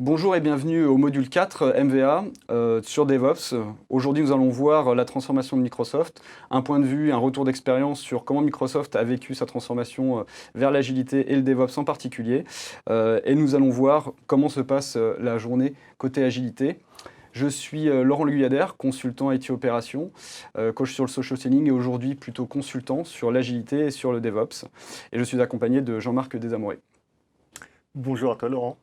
Bonjour et bienvenue au module 4 MVA sur DevOps. Aujourd'hui, nous allons voir la transformation de Microsoft, un point de vue, un retour d'expérience sur comment Microsoft a vécu sa transformation vers l'agilité et le DevOps en particulier. Et nous allons voir comment se passe la journée côté agilité. Je suis Laurent Luyader, consultant IT Opération, coach sur le social selling et aujourd'hui plutôt consultant sur l'agilité et sur le DevOps. Et je suis accompagné de Jean-Marc Desamoureux. Bonjour à toi Laurent.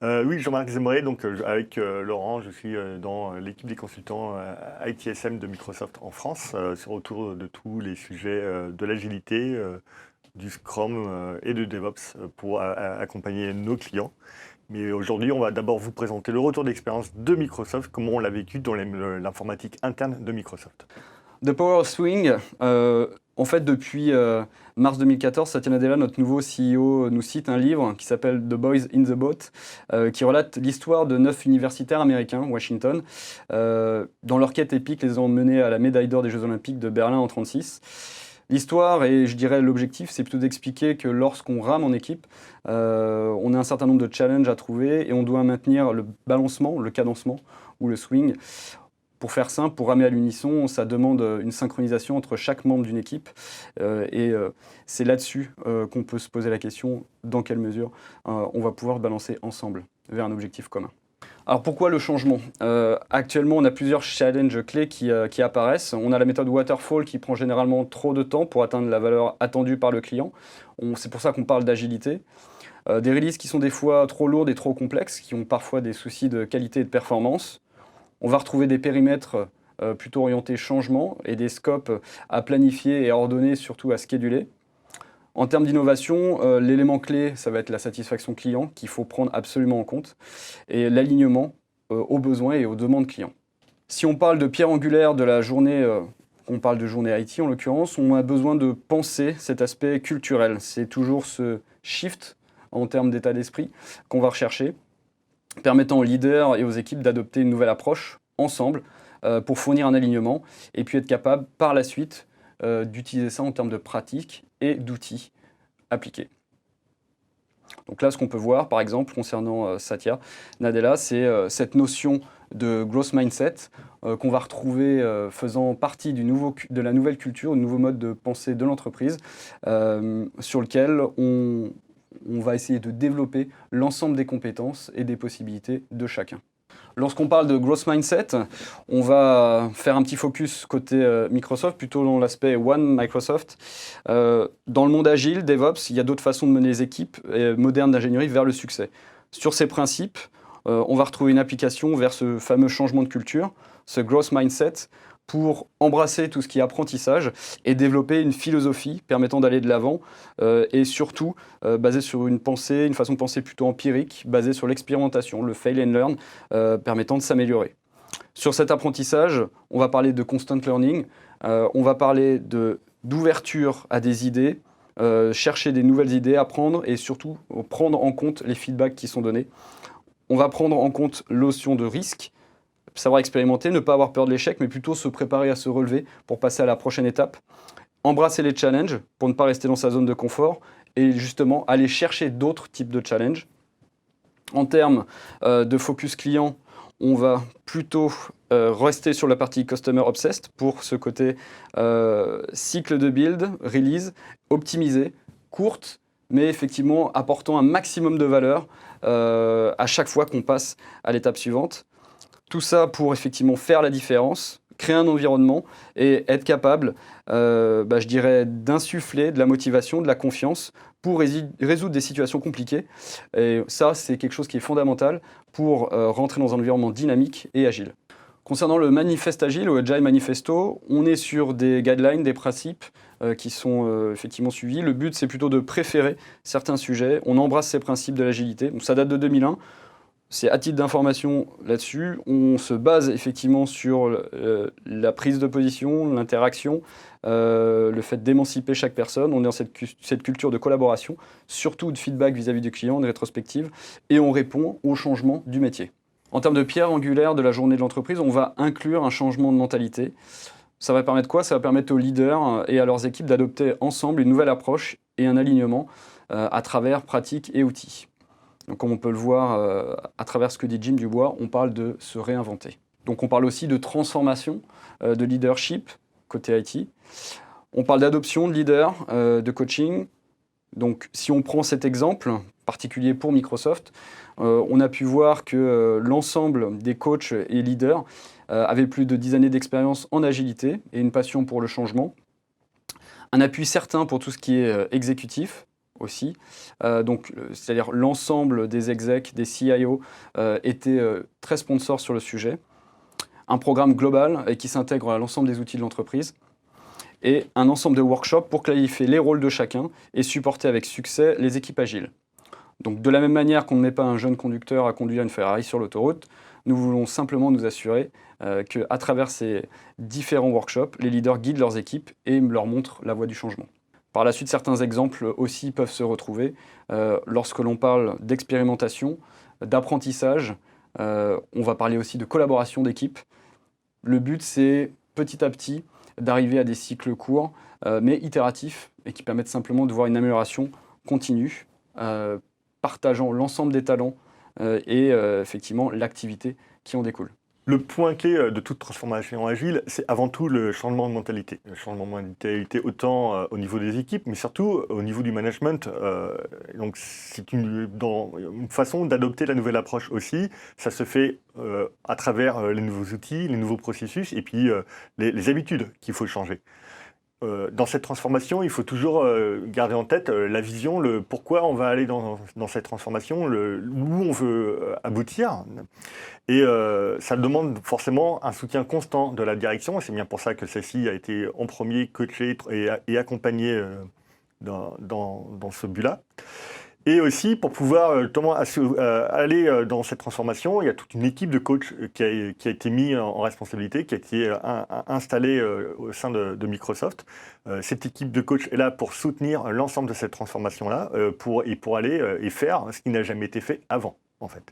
Oui, Jean-Marc Desamoureux, donc avec Laurent, je suis dans l'équipe des consultants ITSM de Microsoft en France, autour de tous les sujets de l'agilité, du Scrum et de DevOps pour accompagner nos clients. Mais aujourd'hui, on va d'abord vous présenter le retour d'expérience de Microsoft, comment on l'a vécu dans l'informatique interne de Microsoft. The Power of Swing, en fait, depuis mars 2014, Satya Nadella, notre nouveau CEO, nous cite un livre qui s'appelle The Boys in the Boat, qui relate l'histoire de 9 universitaires américains, Washington, dans leur quête épique, les ont menés à la médaille d'or des Jeux Olympiques de Berlin en 1936. L'histoire, et je dirais l'objectif, c'est plutôt d'expliquer que lorsqu'on rame en équipe, on a un certain nombre de challenges à trouver et on doit maintenir le balancement, le cadencement ou le swing. Pour faire simple, pour ramer à l'unisson, ça demande une synchronisation entre chaque membre d'une équipe. C'est là-dessus qu'on peut se poser la question dans quelle mesure on va pouvoir balancer ensemble vers un objectif commun. Alors pourquoi le changement ? Actuellement, on a plusieurs challenges clés qui apparaissent. On a la méthode Waterfall qui prend généralement trop de temps pour atteindre la valeur attendue par le client. C'est pour ça qu'on parle d'agilité. Des releases qui sont des fois trop lourdes et trop complexes, qui ont parfois des soucis de qualité et de performance. On va retrouver des périmètres plutôt orientés changement et des scopes à planifier et à ordonner, surtout à scheduler. En termes d'innovation, l'élément clé, ça va être la satisfaction client qu'il faut prendre absolument en compte et l'alignement aux besoins et aux demandes clients. Si on parle de pierre angulaire de la journée, on parle de journée IT en l'occurrence, on a besoin de penser cet aspect culturel. C'est toujours ce shift en termes d'état d'esprit qu'on va rechercher, permettant aux leaders et aux équipes d'adopter une nouvelle approche ensemble pour fournir un alignement et puis être capable par la suite d'utiliser ça en termes de pratiques et d'outils appliqués. Donc là, ce qu'on peut voir, par exemple, concernant Satya Nadella, c'est cette notion de growth mindset qu'on va retrouver faisant partie de la nouvelle culture, du nouveau mode de pensée de l'entreprise, sur lequel on va essayer de développer l'ensemble des compétences et des possibilités de chacun. Lorsqu'on parle de growth mindset, on va faire un petit focus côté Microsoft, plutôt dans l'aspect One Microsoft. Dans le monde agile, DevOps, il y a d'autres façons de mener les équipes modernes d'ingénierie vers le succès. Sur ces principes, on va retrouver une application vers ce fameux changement de culture, ce growth mindset, pour embrasser tout ce qui est apprentissage et développer une philosophie permettant d'aller de l'avant et surtout basée sur une façon de penser plutôt empirique, basée sur l'expérimentation, le fail and learn, permettant de s'améliorer. Sur cet apprentissage, on va parler de constant learning, on va parler d'ouverture à des idées, chercher des nouvelles idées, apprendre et surtout prendre en compte les feedbacks qui sont donnés. On va prendre en compte la notion de risque, savoir expérimenter, ne pas avoir peur de l'échec, mais plutôt se préparer à se relever pour passer à la prochaine étape. Embrasser les challenges pour ne pas rester dans sa zone de confort et justement aller chercher d'autres types de challenges. En termes de focus client, on va plutôt rester sur la partie Customer Obsessed pour ce côté cycle de build, release, optimisé, courte, mais effectivement apportant un maximum de valeur à chaque fois qu'on passe à l'étape suivante. Tout ça pour effectivement faire la différence, créer un environnement et être capable, je dirais, d'insuffler de la motivation, de la confiance pour résoudre des situations compliquées. Et ça, c'est quelque chose qui est fondamental pour rentrer dans un environnement dynamique et agile. Concernant le manifeste agile, ou Agile Manifesto, on est sur des guidelines, des principes qui sont effectivement suivis. Le but, c'est plutôt de préférer certains sujets. On embrasse ces principes de l'agilité. Donc, ça date de 2001. C'est à titre d'information là-dessus. On se base effectivement sur la prise de position, l'interaction, le fait d'émanciper chaque personne. On est dans cette culture de collaboration, surtout de feedback vis-à-vis du client, de rétrospective, et on répond aux changements du métier. En termes de pierre angulaire de la journée de l'entreprise, on va inclure un changement de mentalité. Ça va permettre quoi ? Ça va permettre aux leaders et à leurs équipes d'adopter ensemble une nouvelle approche et un alignement à travers pratiques et outils. Donc, comme on peut le voir à travers ce que dit Jim Dubois, on parle de se réinventer. Donc on parle aussi de transformation, de leadership côté IT. On parle d'adoption de leader, de coaching. Donc si on prend cet exemple particulier pour Microsoft, on a pu voir que l'ensemble des coachs et leaders avaient plus de 10 années d'expérience en agilité et une passion pour le changement. Un appui certain pour tout ce qui est exécutif aussi. C'est-à-dire l'ensemble des execs, des CIO étaient très sponsors sur le sujet. Un programme global qui s'intègre à l'ensemble des outils de l'entreprise et un ensemble de workshops pour clarifier les rôles de chacun et supporter avec succès les équipes agiles. Donc de la même manière qu'on ne met pas un jeune conducteur à conduire une Ferrari sur l'autoroute, nous voulons simplement nous assurer qu'à travers ces différents workshops, les leaders guident leurs équipes et leur montrent la voie du changement. Par la suite, certains exemples aussi peuvent se retrouver lorsque l'on parle d'expérimentation, d'apprentissage. On va parler aussi de collaboration d'équipe. Le but, c'est petit à petit d'arriver à des cycles courts, mais itératifs, et qui permettent simplement de voir une amélioration continue, partageant l'ensemble des talents et effectivement l'activité qui en découle. Le point clé de toute transformation agile, c'est avant tout le changement de mentalité. Le changement de mentalité autant au niveau des équipes, mais surtout au niveau du management. Donc c'est une façon d'adopter la nouvelle approche aussi. Ça se fait à travers les nouveaux outils, les nouveaux processus, et puis les habitudes qu'il faut changer. Dans cette transformation, il faut toujours garder en tête la vision, le pourquoi on va aller dans cette transformation, où on veut aboutir. Et ça demande forcément un soutien constant de la direction. Et c'est bien pour ça que celle-ci a été en premier coachée et accompagnée dans ce but-là. Et aussi, pour pouvoir aller dans cette transformation, il y a toute une équipe de coachs qui a été mise en responsabilité, qui a été installée au sein de Microsoft. Cette équipe de coachs est là pour soutenir l'ensemble de cette transformation-là, pour aller et faire ce qui n'a jamais été fait avant, en fait.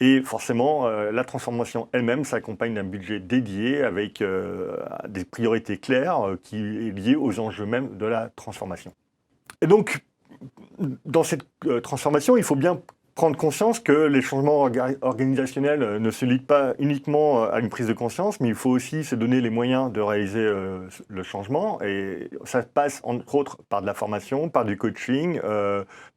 Et forcément, la transformation elle-même s'accompagne d'un budget dédié avec des priorités claires qui est liées aux enjeux même de la transformation. Et donc, dans cette transformation, il faut bien prendre conscience que les changements organisationnels ne se lient pas uniquement à une prise de conscience, mais il faut aussi se donner les moyens de réaliser le changement. Et ça passe entre autres par de la formation, par du coaching,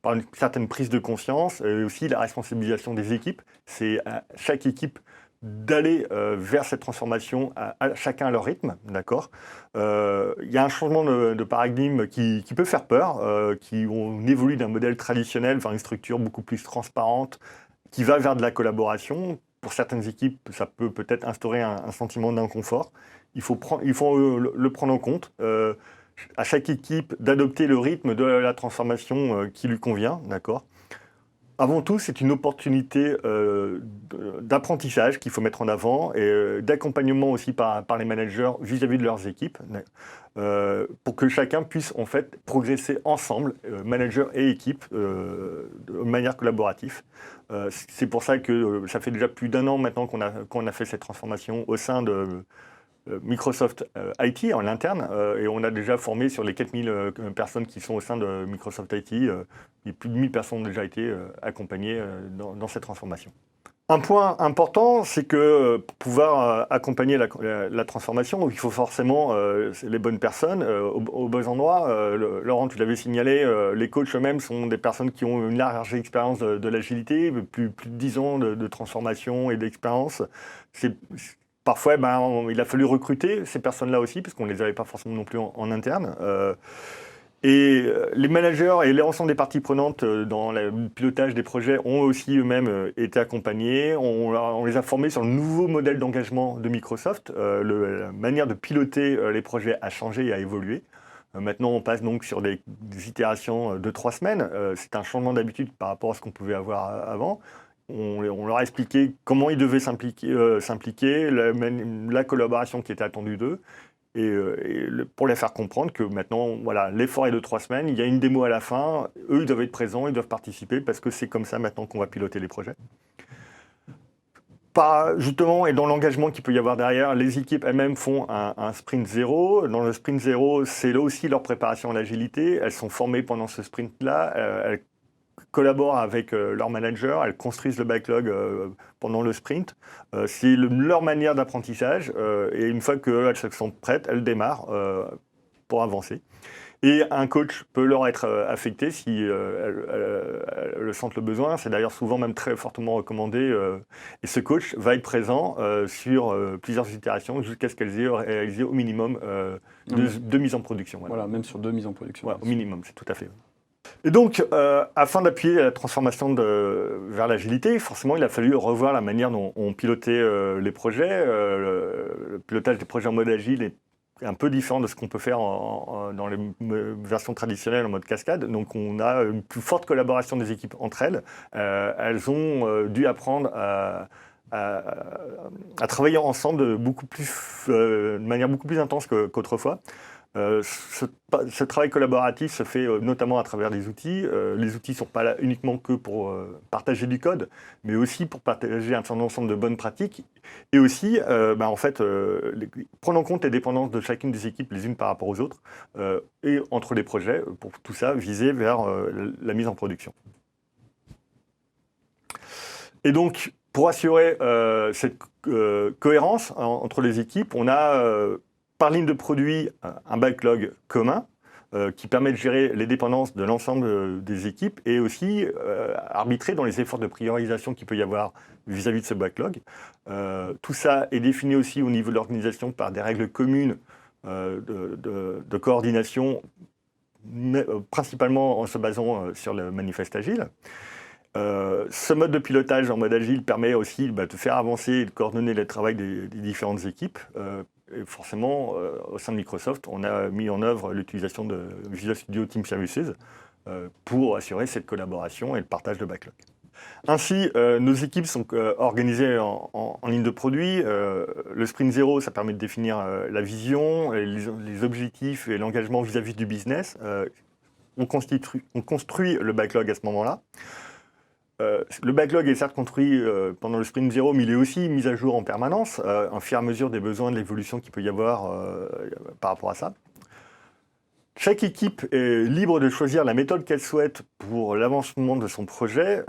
par une certaine prise de conscience, et aussi la responsabilisation des équipes. C'est à chaque équipe d'aller vers cette transformation à chacun à leur rythme, d'accord. Il y a un changement de paradigme qui peut faire peur, on évolue d'un modèle traditionnel vers une structure beaucoup plus transparente, qui va vers de la collaboration. Pour certaines équipes, ça peut peut-être instaurer un sentiment d'inconfort. Il faut le prendre en compte. À chaque équipe d'adopter le rythme de la transformation qui lui convient, d'accord. Avant tout, c'est une opportunité d'apprentissage qu'il faut mettre en avant et d'accompagnement aussi par les managers vis-à-vis de leurs équipes pour que chacun puisse en fait progresser ensemble, manager et équipe, de manière collaborative. C'est pour ça que ça fait déjà plus d'1 an maintenant qu'on a fait cette transformation au sein de Microsoft IT en interne, et on a déjà formé sur les 4000 personnes qui sont au sein de Microsoft IT, et plus de 1000 personnes ont déjà été accompagnées dans cette transformation. Un point important, c'est que pour pouvoir accompagner la transformation, il faut forcément les bonnes personnes aux bons endroits. Laurent, tu l'avais signalé, les coachs eux-mêmes sont des personnes qui ont une large expérience de l'agilité, plus de 10 ans de transformation et d'expérience. Parfois, il a fallu recruter ces personnes-là aussi, parce qu'on ne les avait pas forcément non plus en interne. Et les managers et l'ensemble des parties prenantes dans le pilotage des projets ont aussi eux-mêmes été accompagnés. On les a formés sur le nouveau modèle d'engagement de Microsoft. La manière de piloter les projets a changé et a évolué. Maintenant, on passe donc sur des itérations de 3 semaines. C'est un changement d'habitude par rapport à ce qu'on pouvait avoir avant. On leur a expliqué comment ils devaient s'impliquer, la collaboration qui était attendue d'eux, et pour les faire comprendre que maintenant, voilà, l'effort est de 3 semaines, il y a une démo à la fin, eux, ils doivent être présents, ils doivent participer, parce que c'est comme ça maintenant qu'on va piloter les projets. Justement, et dans l'engagement qu'il peut y avoir derrière, les équipes elles-mêmes font un sprint 0. Dans le sprint 0, c'est là aussi leur préparation à l'agilité. Elles sont formées pendant ce sprint-là. Elles collaborent avec leur manager, elles construisent le backlog pendant le sprint. C'est leur manière d'apprentissage et une fois qu'elles se sentent prêtes, elles démarrent pour avancer. Et un coach peut leur être affecté si elles sentent le besoin. C'est d'ailleurs souvent même très fortement recommandé. Et ce coach va être présent sur plusieurs itérations jusqu'à ce qu'elles aient réalisé au minimum deux mises en production. Voilà, même sur 2 mises en production. Ouais, au minimum, c'est tout à fait. Et donc, afin d'appuyer la transformation vers l'agilité, forcément, il a fallu revoir la manière dont on pilotait les projets. Le pilotage des projets en mode agile est un peu différent de ce qu'on peut faire dans les versions traditionnelles en mode cascade. Donc on a une plus forte collaboration des équipes entre elles. Elles ont dû apprendre à travailler ensemble de manière beaucoup plus intense qu'autrefois. Ce travail collaboratif se fait notamment à travers des outils. Les outils ne sont pas là uniquement que pour partager du code, mais aussi pour partager un certain ensemble de bonnes pratiques. Et aussi, prendre en compte les dépendances de chacune des équipes les unes par rapport aux autres, et entre les projets, pour tout ça viser vers la mise en production. Et donc, pour assurer cette cohérence entre les équipes, on a par ligne de produit un backlog commun qui permet de gérer les dépendances de l'ensemble des équipes et aussi arbitrer dans les efforts de priorisation qu'il peut y avoir vis-à-vis de ce backlog. Tout ça est défini aussi au niveau de l'organisation par des règles communes de coordination, principalement en se basant sur le manifeste agile. Ce mode de pilotage en mode agile permet aussi de faire avancer et de coordonner le travail des différentes équipes. Et forcément, au sein de Microsoft, on a mis en œuvre l'utilisation de Visual Studio Team Services pour assurer cette collaboration et le partage de backlog. Ainsi, nos équipes sont organisées en ligne de produit. Le sprint 0, ça permet de définir la vision, les objectifs et l'engagement vis-à-vis du business. On construit le backlog à ce moment-là. Le backlog est certes construit pendant le sprint 0, mais il est aussi mis à jour en permanence, en fur et à mesure des besoins de l'évolution qu'il peut y avoir par rapport à ça. Chaque équipe est libre de choisir la méthode qu'elle souhaite pour l'avancement de son projet.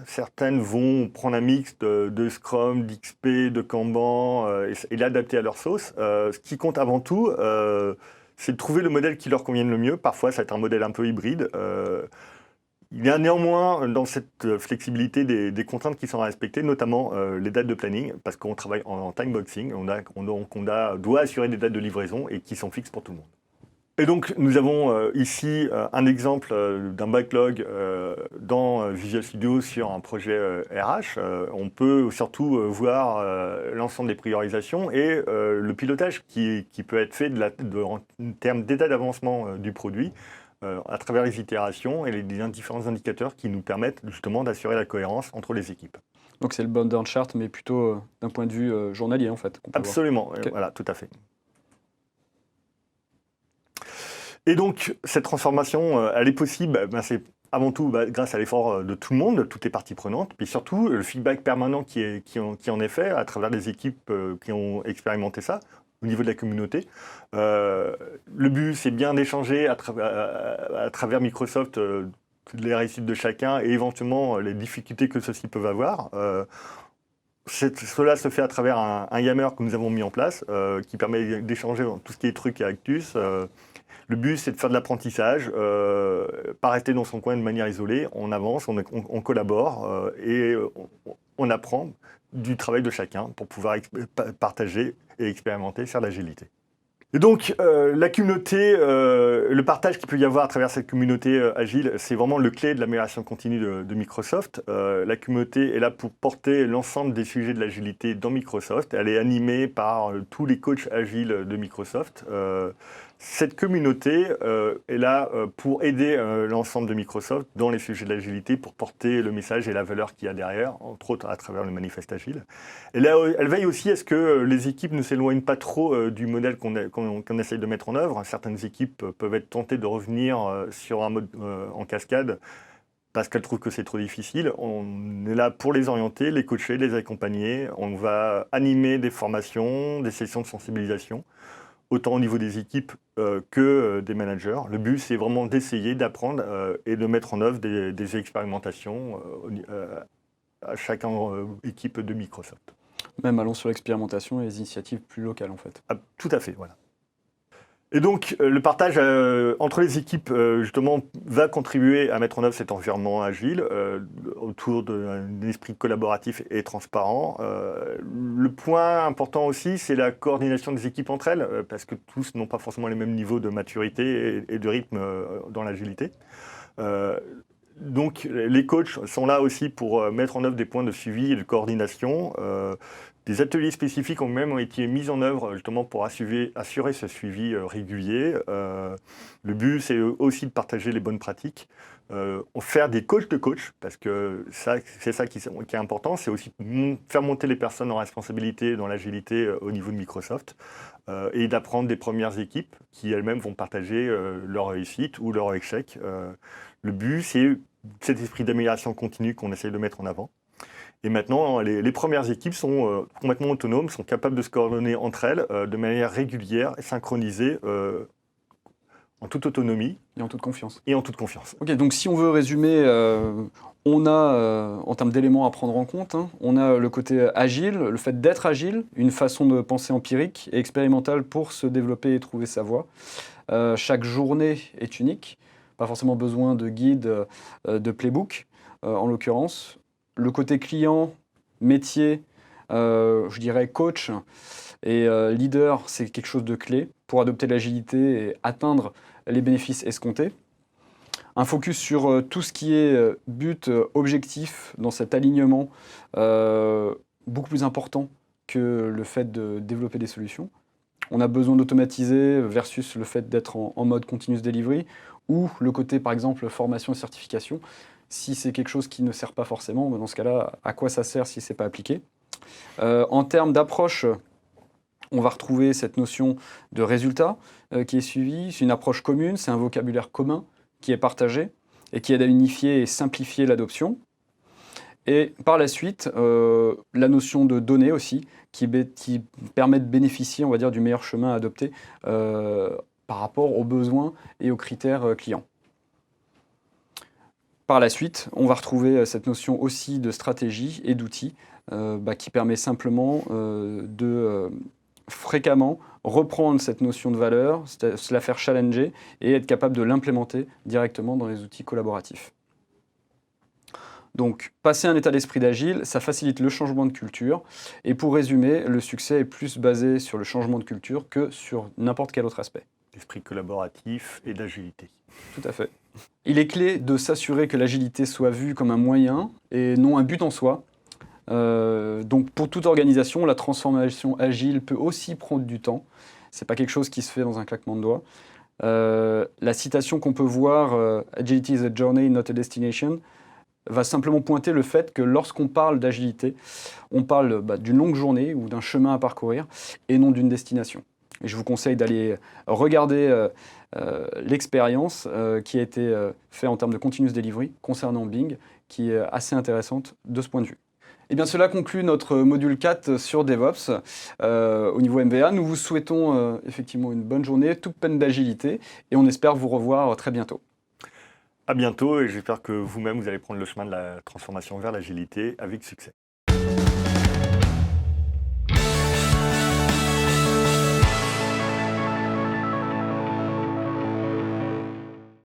Certaines vont prendre un mix de Scrum, d'XP, de Kanban et l'adapter à leur sauce. Ce qui compte avant tout, c'est de trouver le modèle qui leur convienne le mieux. Parfois, ça va être un modèle un peu hybride. Il y a néanmoins dans cette flexibilité des contraintes qui sont à respecter, notamment les dates de planning, parce qu'on travaille en timeboxing, on doit assurer des dates de livraison et qui sont fixes pour tout le monde. Et donc nous avons ici un exemple d'un backlog dans Visual Studio sur un projet RH. On peut surtout voir l'ensemble des priorisations et le pilotage qui peut être fait en termes d'état d'avancement du produit, à travers les itérations et les différents indicateurs qui nous permettent justement d'assurer la cohérence entre les équipes. Donc c'est le Burn chart, mais plutôt d'un point de vue journalier en fait. Absolument, okay. Voilà, tout à fait. Et donc cette transformation, elle est possible, c'est avant tout grâce à l'effort de tout le monde, de toutes les parties prenantes, puis surtout le feedback permanent qui en est fait à travers les équipes qui ont expérimenté ça, au niveau de la communauté. Le but, c'est bien d'échanger à travers Microsoft les réussites de chacun et éventuellement les difficultés que ceux-ci peuvent avoir. Cela se fait à travers un Yammer que nous avons mis en place qui permet d'échanger tout ce qui est trucs et actus. Le but, c'est de faire de l'apprentissage, pas rester dans son coin de manière isolée. On avance, on collabore et on apprend du travail de chacun pour pouvoir partager et expérimenter sur l'agilité. Et donc, la communauté, le partage qu'il peut y avoir à travers cette communauté agile, c'est vraiment le clé de l'amélioration continue de Microsoft. La communauté est là pour porter l'ensemble des sujets de l'agilité dans Microsoft. Elle est animée par tous les coachs agiles de Microsoft. Cette communauté est là pour aider l'ensemble de Microsoft dans les sujets de l'agilité, pour porter le message et la valeur qu'il y a derrière, entre autres à travers le manifeste agile. Et là, elle veille aussi à ce que les équipes ne s'éloignent pas trop du modèle qu'on essaye de mettre en œuvre. Certaines équipes peuvent être tentées de revenir sur un mode en cascade parce qu'elles trouvent que c'est trop difficile. On est là pour les orienter, les coacher, les accompagner. On va animer des formations, des sessions de sensibilisation. autant au niveau des équipes que des managers. Le but, c'est vraiment d'essayer, d'apprendre et de mettre en œuvre des expérimentations à chaque équipe de Microsoft. Même allons sur l'expérimentation et les initiatives plus locales, en fait. Ah, tout à fait, voilà. Et donc, le partage entre les équipes, justement, va contribuer à mettre en œuvre cet environnement agile autour d'un esprit collaboratif et transparent. Le point important aussi, c'est la coordination des équipes entre elles, parce que tous n'ont pas forcément les mêmes niveaux de maturité et de rythme dans l'agilité. Donc, les coachs sont là aussi pour mettre en œuvre des points de suivi et de coordination. Des ateliers spécifiques ont même été mis en œuvre justement pour assurer ce suivi régulier. Le but, c'est aussi de partager les bonnes pratiques. Faire des coachs de coach, parce que c'est ça qui est important, c'est aussi faire monter les personnes en responsabilité dans l'agilité au niveau de Microsoft et d'apprendre des premières équipes qui elles-mêmes vont partager leur réussite ou leur échec. Le but, c'est cet esprit d'amélioration continue qu'on essaye de mettre en avant. Et maintenant, les premières équipes sont complètement autonomes, sont capables de se coordonner entre elles de manière régulière et synchronisée en toute autonomie. Et en toute confiance. Et en toute confiance. Ok, donc si on veut résumer, on a, en termes d'éléments à prendre en compte, hein, on a le côté agile, le fait d'être agile, une façon de penser empirique et expérimentale pour se développer et trouver sa voie. Chaque journée est unique, pas forcément besoin de guide, de playbook, en l'occurrence. Le côté client, métier, je dirais coach et leader, c'est quelque chose de clé pour adopter l'agilité et atteindre les bénéfices escomptés. Un focus sur tout ce qui est but, objectif dans cet alignement, beaucoup plus important que le fait de développer des solutions. On a besoin d'automatiser versus le fait d'être en mode continuous delivery, ou le côté par exemple formation et certification. Si c'est quelque chose qui ne sert pas forcément, dans ce cas-là, à quoi ça sert si ce n'est pas appliqué? En termes d'approche, on va retrouver cette notion de résultat qui est suivie. C'est une approche commune, c'est un vocabulaire commun qui est partagé et qui aide à unifier et simplifier l'adoption. Et par la suite, la notion de données aussi, qui permet de bénéficier, on va dire, du meilleur chemin à adopter par rapport aux besoins et aux critères clients. Par la suite, on va retrouver cette notion aussi de stratégie et d'outils qui permet simplement de fréquemment reprendre cette notion de valeur, se la faire challenger et être capable de l'implémenter directement dans les outils collaboratifs. Donc, passer un état d'esprit d'agile, ça facilite le changement de culture. Et pour résumer, le succès est plus basé sur le changement de culture que sur n'importe quel autre aspect. L'esprit collaboratif et d'agilité. Tout à fait. Il est clé de s'assurer que l'agilité soit vue comme un moyen et non un but en soi. Donc pour toute organisation, la transformation agile peut aussi prendre du temps. Ce n'est pas quelque chose qui se fait dans un claquement de doigts. La citation qu'on peut voir, « Agility is a journey, not a destination », va simplement pointer le fait que lorsqu'on parle d'agilité, on parle d'une longue journée ou d'un chemin à parcourir et non d'une destination. Et je vous conseille d'aller regarder l'expérience qui a été faite en termes de continuous delivery concernant Bing, qui est assez intéressante de ce point de vue. Et bien cela conclut notre module 4 sur DevOps au niveau MBA. Nous vous souhaitons effectivement une bonne journée, toute pleine d'agilité, et on espère vous revoir très bientôt. À bientôt, et j'espère que vous-même, vous allez prendre le chemin de la transformation vers l'agilité avec succès.